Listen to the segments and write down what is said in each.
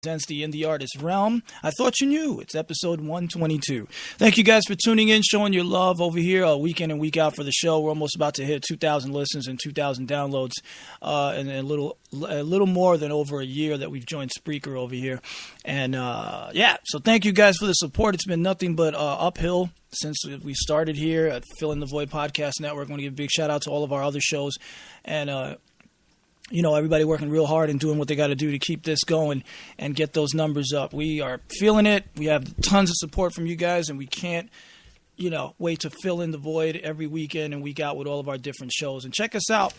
presents the Indie Artist Realm. I thought you knew. It's episode 122. Thank you guys for tuning in, showing your love over here week in and week out for the show. We're almost about to hit 2,000 listens and 2,000 downloads, and a little more than over a year that we've joined Spreaker over here. And so thank you guys for the support. It's been nothing but uphill since we started here at Filling the Void Podcast Network. I want to give a big shout out to all of our other shows, and everybody working real hard and doing what they got to do to keep this going and get those numbers up. We are feeling it. We have tons of support from you guys, and we can't wait to fill in the void every weekend and week out with all of our different shows. And check us out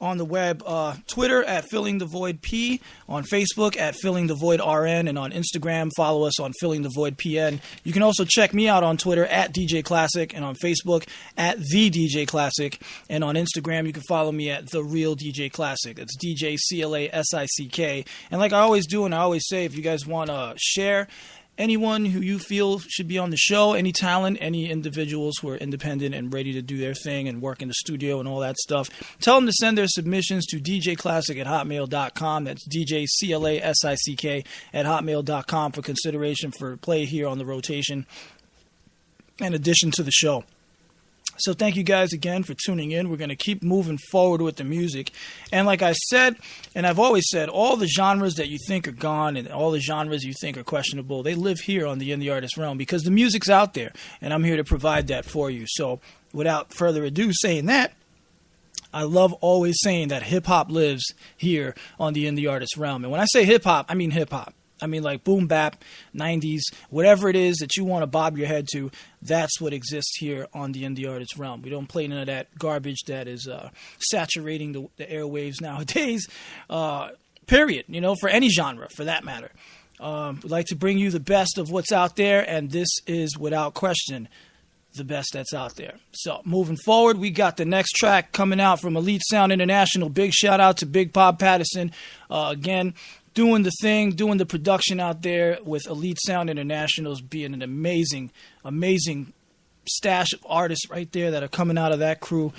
on the web, Twitter at Filling the Void P, on Facebook at Filling the Void RN, and on Instagram, follow us on Filling the Void PN. You can also check me out on Twitter at DJ ClaSICK, and on Facebook at The DJ ClaSICK, and on Instagram you can follow me at The Real DJ ClaSICK. That's DJ ClaSick. And like I always do, and I always say, if you guys want to share anyone who you feel should be on the show, any talent, any individuals who are independent and ready to do their thing and work in the studio and all that stuff, tell them to send their submissions to djclassic@hotmail.com. That's djclassick @hotmail.com for consideration for play here on the rotation in addition to the show. So thank you guys again for tuning in. We're going to keep moving forward with the music. And like I said, and I've always said, all the genres that you think are gone and all the genres you think are questionable, they live here on the Indie Artist Realm because the music's out there, and I'm here to provide that for you. So without further ado saying that, I love always saying that hip-hop lives here on the Indie Artist Realm. And when I say hip-hop, I mean hip-hop. I mean like boom bap, 90s, whatever it is that you want to bob your head to, that's what exists here on the Indie Artist Realm. We don't play none of that garbage that is saturating the airwaves nowadays, period, for any genre for that matter. We'd like to bring you the best of what's out there, and this is without question the best that's out there. So moving forward, we got the next track coming out from Elite Sound International. Big shout out to Big Bob Patterson. Again, doing the thing, doing the production out there with Elite Sound Internationals, being an amazing, amazing stash of artists right there that are coming out of that crew.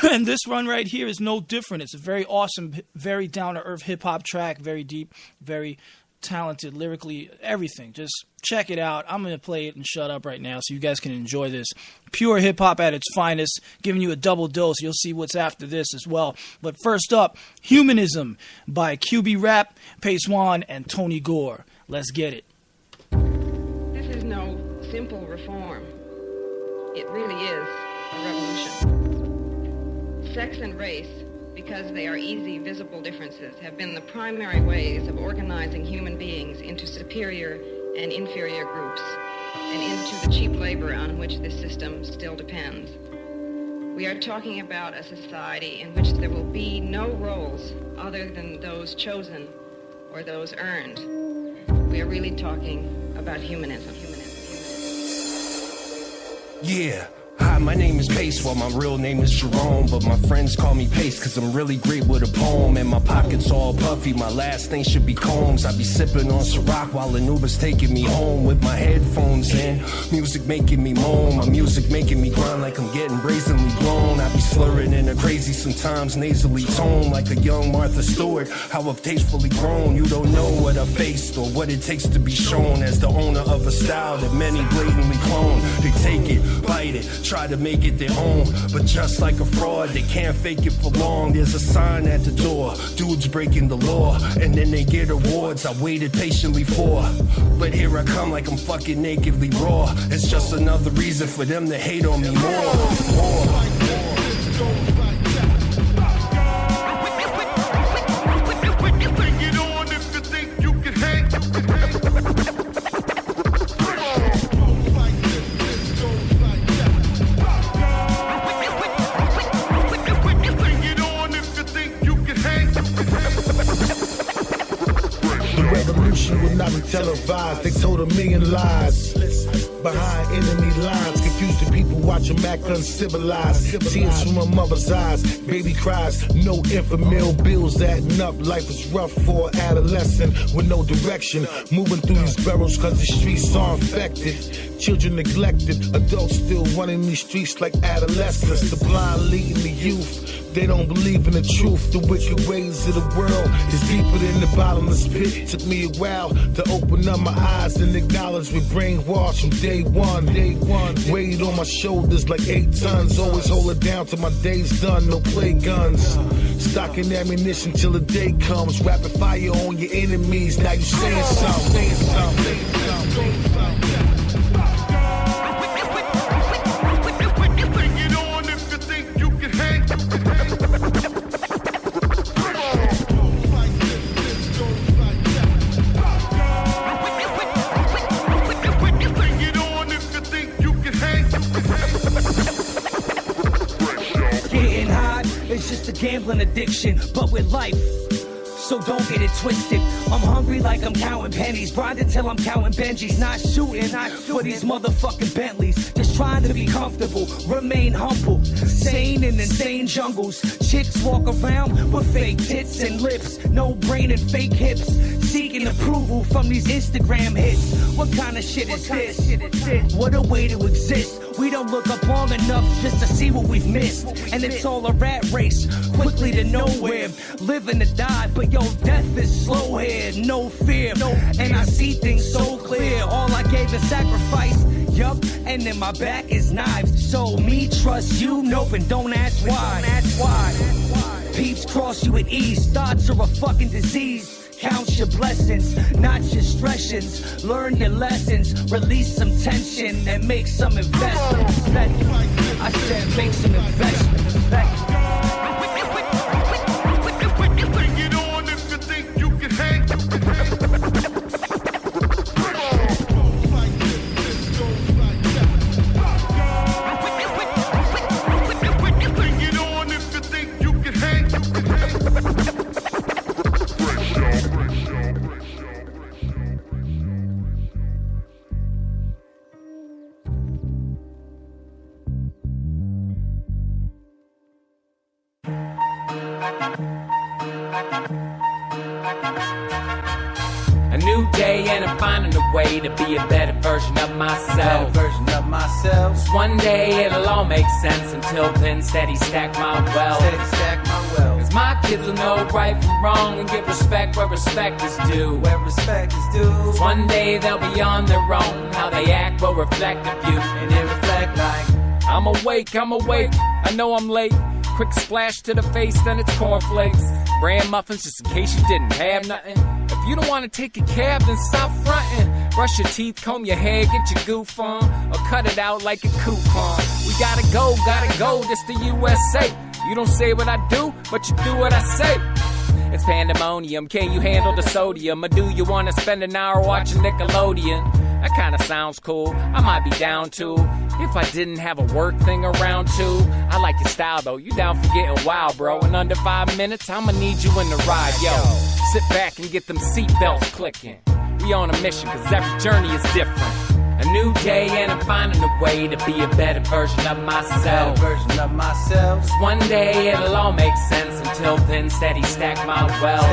And this run right here is no different. It's a very awesome, very down-to-earth hip-hop track, very deep, very talented, lyrically, everything. Just check it out. I'm going to play it and shut up right now so you guys can enjoy this. Pure hip-hop at its finest, giving you a double dose. You'll see what's after this as well. But first up, Humanism by QB Rap, Pace One, and Tony Gore. Let's get it. This is no simple reform. It really is a revolution. Sex and race, because they are easy, visible differences, have been the primary ways of organizing human beings into superior and inferior groups and into the cheap labor on which this system still depends. We are talking about a society in which there will be no roles other than those chosen or those earned. We are really talking about humanism. Yeah. Hi, my name is Pace, well my real name is Jerome, but my friends call me Pace cause I'm really great with a poem, and my pockets all puffy, my last name should be Combs. I be sipping on Ciroc while an Uber's taking me home with my headphones in, music making me moan, my music making me grind like I'm getting brazenly blown. I be slurring in a crazy, sometimes nasally tone like a young Martha Stewart, how I've tastefully grown. You don't know what I faced or what it takes to be shown as the owner of a style that many blatantly clone. They take it, bite it, try to make it their own, but just like a fraud, they can't fake it for long. There's a sign at the door, dudes breaking the law, and then they get awards I waited patiently for. But here I come like I'm fucking nakedly raw. It's just another reason for them to hate on me more. Will not be televised. They told a million lies. behind enemy lines. Confusing people, watch them act uncivilized. Tears from a mother's eyes, baby cries. No infant bills adding up. Life is rough for an adolescent with no direction. Moving through these barrels cause the streets are infected. Children neglected, adults still running these streets like adolescents. The blind leading the youth, they don't believe in the truth. The wicked ways of the world is deeper than the bottomless pit. Took me a while to open up my eyes and acknowledge we brainwashed from day one. Weight on my shoulders like 8 tons. Always hold it down till my day's done. No play guns. Stocking ammunition till the day comes. Rapid fire on your enemies. Now you saying something. It's just a gambling addiction, but with life, so don't get it twisted. I'm hungry like I'm counting pennies, grinding till I'm counting Benjis. Not shooting for these motherfucking Bentleys. Just trying to be comfortable, remain humble. Sane in insane jungles. Chicks walk around with fake tits and lips, no brain and fake hips. Seeking approval from these Instagram hits. What kind of shit is this? What a way to exist. We don't look up long enough just to see what we've missed. And it's all a rat race, quickly to nowhere. Living to die, but yo, death is slow here, no fear. And I see things so clear. All I gave is sacrifice, yup, and in my back is knives. So me trust you, nope, and don't ask why. Peeps cross you at ease, thoughts are a fucking disease. Count your blessings, not your stressions. Learn your lessons, release some tension, and make some investments. I said make some investments. Bring it on if you think you can hang. Bring it on if you think you can hang. A new day and I'm finding a way to be a better version of myself. Just one day it'll all make sense. Until then, steady stack my wealth. Cause my kids will know right from wrong and give respect where respect is due. Cause one day they'll be on their own. How they act will reflect the view. And it reflect like I'm awake, I know I'm late. Quick splash to the face, then it's cornflakes. Bran muffins just in case you didn't have nothing. If you don't want to take a cab, then stop frontin'. Brush your teeth, comb your hair, get your goof on, or cut it out like a coupon. We gotta go, this the USA. You don't say what I do, but you do what I say. It's pandemonium, can you handle the sodium? Or do you want to spend an hour watching Nickelodeon? That kinda sounds cool, I might be down too. If I didn't have a work thing around too. I like your style though, you down for getting wild, bro. In under 5 minutes, I'ma need you in the ride, yo. Sit back and get them seatbelts clicking. We on a mission, cause every journey is different. A new day and I'm finding a way to be a better version of myself. Just one day it'll all make sense. Until then, steady stack my wealth.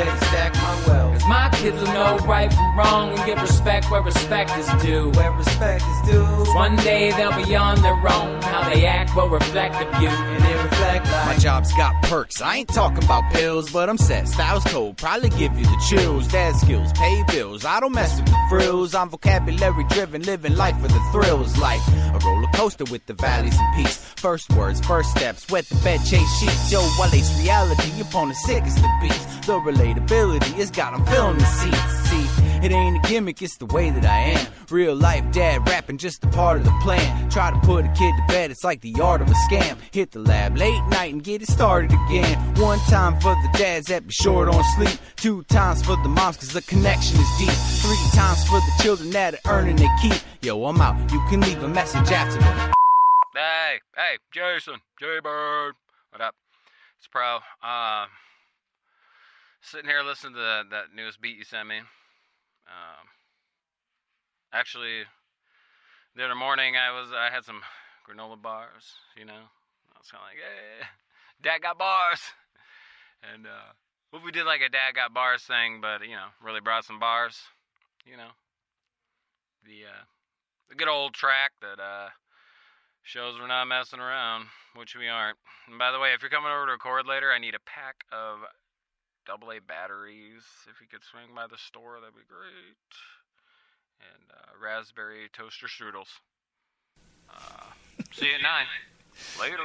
Cause my kids will know right from wrong and give respect where respect is due. Cause one day they'll be on their own. How they act will reflect the view. And it reflect like my job's got perks. I ain't talking about pills, but I'm set. Style's cold, probably give you the chills. Dad skills, pay bills. I don't mess with the frills. I'm vocabulary driven, living life for the thrills. Like a roller coaster with the valleys and peaks. First words, first steps, wet the bed, chase sheets. Yo, while it's reality, upon the sickest of beats. The relatability has got them filling the seats. See, it ain't a gimmick, it's the way that I am. Real life dad rapping, just a part of the plan. Try to put a kid to bed, it's like the art of a scam. Hit the lab late night and get it started again. 1 time for the dads that be short on sleep. 2 times for the moms cause the connection is deep. 3 times for the children that are earning their keep. Yo, I'm out, you can leave a message after me. Hey, Jason, J-Bird. What up? It's Pro. Sitting here listening to that newest beat you sent me. Actually, The other morning, I had some granola bars, you know. I was kind of like, hey, Dad got bars. And what if we did like a Dad got bars thing, but, you know, really brought some bars, you know. The good old track that shows we're not messing around, which we aren't. And by the way, if you're coming over to record later, I need a pack of AA batteries. If you could swing by the store, that'd be great. And raspberry toaster strudels. See you at 9. Later.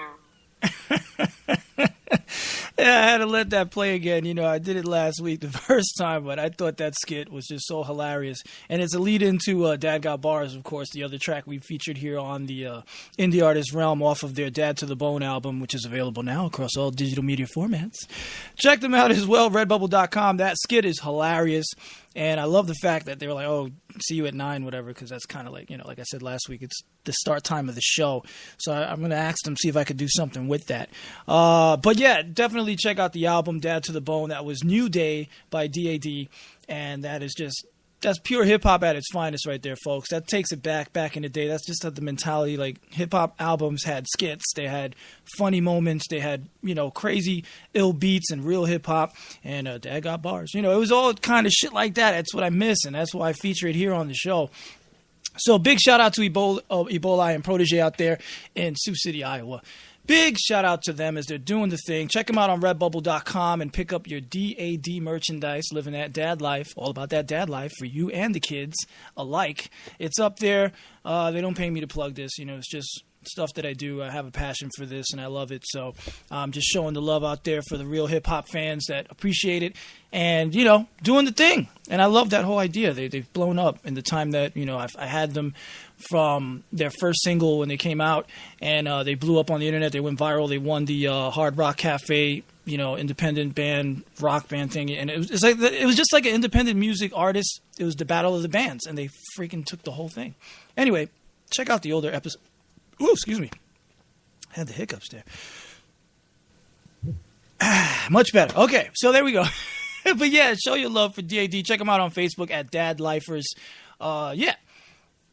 Yeah, I had to let that play again. You know, I did it last week the first time, but I thought that skit was just so hilarious. And it's a lead into Dad Got Bars, of course, the other track we featured here on the Indie Artist Realm off of their Dad to the Bone album, which is available now across all digital media formats. Check them out as well, redbubble.com. That skit is hilarious. And I love the fact that they were like, oh, see you at 9, whatever, because that's kind of like, you know, like I said last week, it's the start time of the show. So I'm going to ask them, see if I could do something with that. But yeah, definitely check out the album, Dad to the Bone. That was New Day by DAD. And that is just, that's pure hip-hop at its finest right there, folks. That takes it back in the day. That's just the mentality. Like, hip-hop albums had skits. They had funny moments. They had, you know, crazy ill beats and real hip-hop. And Dad Got Bars. You know, it was all kind of shit like that. That's what I miss, and that's why I feature it here on the show. So big shout-out to Ebola and Protege out there in Sioux City, Iowa. Big shout out to them as they're doing the thing. Check them out on redbubble.com and pick up your DAD merchandise, living that dad life, all about that dad life for you and the kids alike. It's up there. They don't pay me to plug this. You know, it's just stuff that I do. I have a passion for this and I love it. So I'm just showing the love out there for the real hip hop fans that appreciate it and, you know, doing the thing. And I love that whole idea. They've blown up in the time that, you know, I had them from their first single when they came out, and they blew up on the internet. They went viral. They won the Hard Rock Cafe, you know, independent band, rock band thing. And it was just like an independent music artist. It was the battle of the bands, and they freaking took the whole thing. Anyway, check out the older episode. Ooh, excuse me. I had the hiccups there. Much better. Okay, so there we go. But yeah, show your love for DAD. Check them out on Facebook at Dad Lifers. Yeah.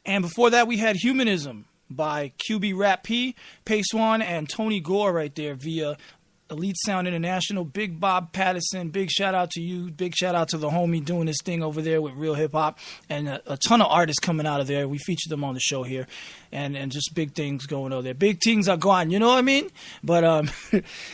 And before that, we had Humanism by QB Rap P, Pace One, and Tony Gore right there via Elite Sound International. Big Bob Patterson, big shout out to you. Big shout out to the homie doing this thing over there with Real Hip Hop. And a ton of artists coming out of there. We featured them on the show here. And just big things going on there. Big things are gone, you know what I mean? But,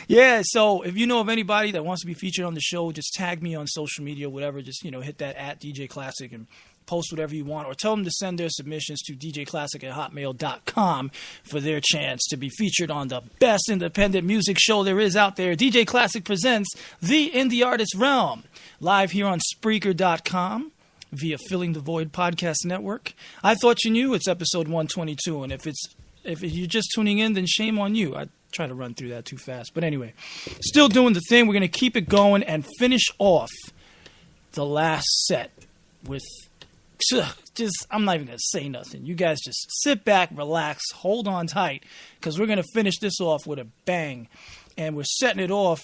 yeah, so if you know of anybody that wants to be featured on the show, just tag me on social media, whatever. Just, you know, hit that at DJ ClaSICK and post whatever you want, or tell them to send their submissions to djclassic@hotmail.com for their chance to be featured on the best independent music show there is out there. DJ ClaSICK presents The Indie Artist Realm, live here on Spreaker.com via Filling the Void Podcast Network. I thought you knew. It's episode 122, and if you're just tuning in, then shame on you. I try to run through that too fast, but anyway, still doing the thing. We're going to keep it going and finish off the last set with just, I'm not even going to say nothing. You guys just sit back, relax, hold on tight, because we're going to finish this off with a bang. And we're setting it off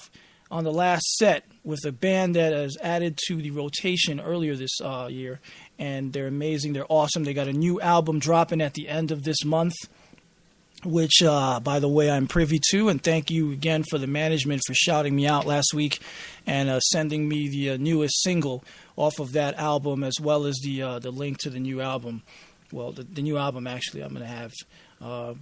on the last set with a band that is added to the rotation earlier this year. And they're amazing. They're awesome. They got a new album dropping at the end of this month, which, by the way, I'm privy to. And thank you again for the management for shouting me out last week and sending me the newest single off of that album, as well as the link to the new album. Well, the new album, actually, I'm going to have.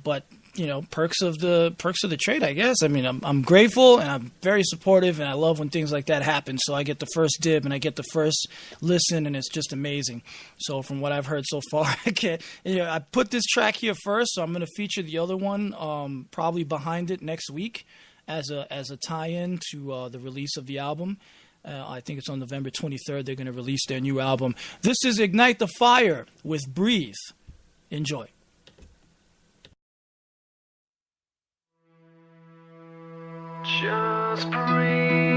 But, you know, perks of the trade, I guess. I mean, I'm grateful and I'm very supportive, and I love when things like that happen. So I get the first dib and I get the first listen, and it's just amazing. So from what I've heard so far, I put this track here first, so I'm going to feature the other one probably behind it next week as a tie-in to the release of the album. I think it's on November 23rd. They're going to release their new album. This is Ignite the Fire with Breathe. Enjoy. Just breathe.